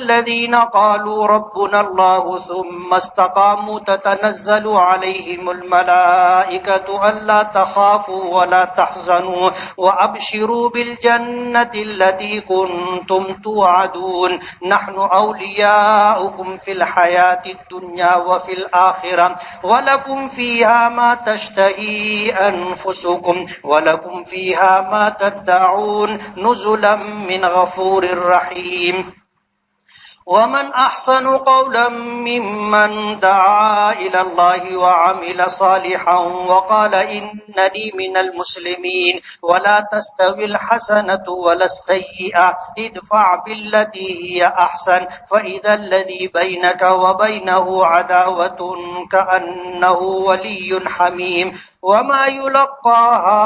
वल्लज़ीना क़ालू रब्बुनल्लाहु सुम्मा इस्तक़ामू ततनज़्ज़लु अलैहिमुल मलाइकतु अल्ला तख़ाफ़ू वला तहज़नू व अबशिरू बिल जन्नति अल्लती कुन्तुम तुअदून नहनु औलियाउकुम फिल हयातिद दुन्या व फिल आखिरह व लकुम फ़ीहा मा तश्तही अनफुसुकुम व लकुम फ़ीहा मा तद्दऊन नुज़ुलन मिन गफूरिर रहीम। वमन अहसनु क़ौलन मिम्मन दआ इलल्लाहि व अमिल सालिहन व क़ाल इन्ननी मिनल मुस्लिमीन वला तस्तविल हसनतु वलस्सय्यिअ इदफ़अ बिल्लती हिय अहसन फ़इज़ल्लज़ी बैनक व बैनहु अदावतुन कअन्नहु वलिय्युन हमीम वमा युलक़्क़ाहा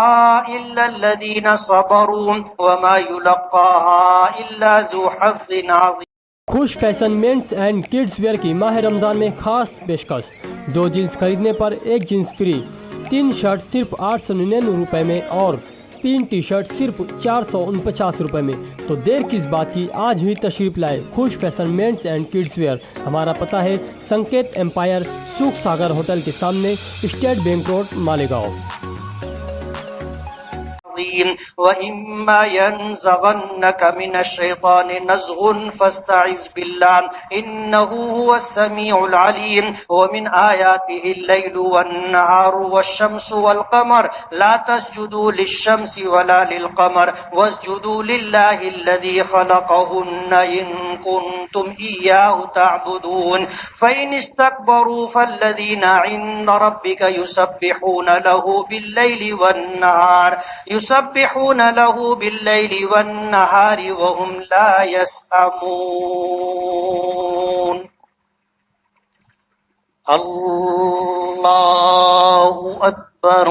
इल्लल्लज़ीन सबरू वमा युलक़्क़ाहा इल्ला ज़ू हज़्ज़िन अज़ीम। Khush fashion men's and kids wear की माह रमज़ान में खास पेशकश, 2 जीन्स खरीदने पर 1 जीन्स फ्री, 3 शर्ट सिर्फ 899 रुपये में और 3 टी शर्ट सिर्फ 449 रुपये में। तो देर किस बात की, आज ही तशरीफ लाए Khush fashion men's and kids wear. हमारा पता है संकेत एम्पायर सुख सागर होटल के सामने, स्टेट बैंक रोड, मालेगांव। व इम्मा यनज़गन्नक मिनश्शैतान नज़गुन फस्तइज़ बिल्लाह इन्नहु हुवस समीउल अलीम। व मिन आयातिहिल लैलु वन्नहारु वश्शम्सु वल्क़मर ला तस्जुदू लिश्शम्सि वला लिलक़मर वस्जुदू लिल्लाहिल्लज़ी ख़लक़हुन्न इन कुन्तुम इय्याहु तअबुदून फ़इन इस्तकबरू फ़ल्लज़ीना इन्द रब्बिक युसब्बिहून लहू बिल्लैलि वन्नहार वन्नहारि वहुम ला यसअमून। अल्लाहु अकबर।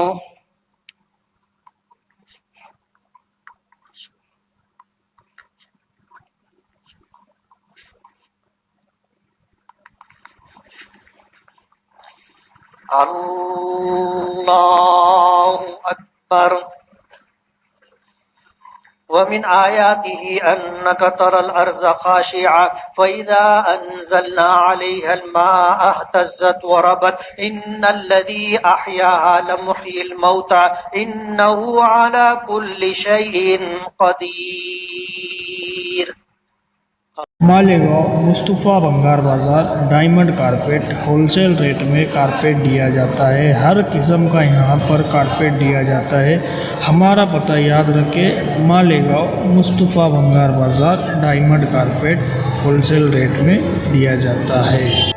अल्लाहु अकबर। वमिन आयातिही अन्नक तरल अर्ज़ ख़ाशिअ फ़इज़ा अंज़लना अलैहल माअ इह्तज़्ज़त व रबत इन्नल्लज़ी अह्याहा लमुह्यिल मौता इन्नहु अला कुल्लि शैइन क़दीर। मालेगांव मुस्तफ़ा भंगार बाज़ार डायमंड कारपेट होलसेल रेट में कारपेट दिया जाता है। हर किस्म का यहाँ पर कारपेट दिया जाता है। हमारा पता याद रखें, मालेगांव मुस्तफ़ा भंगार बाज़ार डायमंड कारपेट होलसेल रेट में दिया जाता है।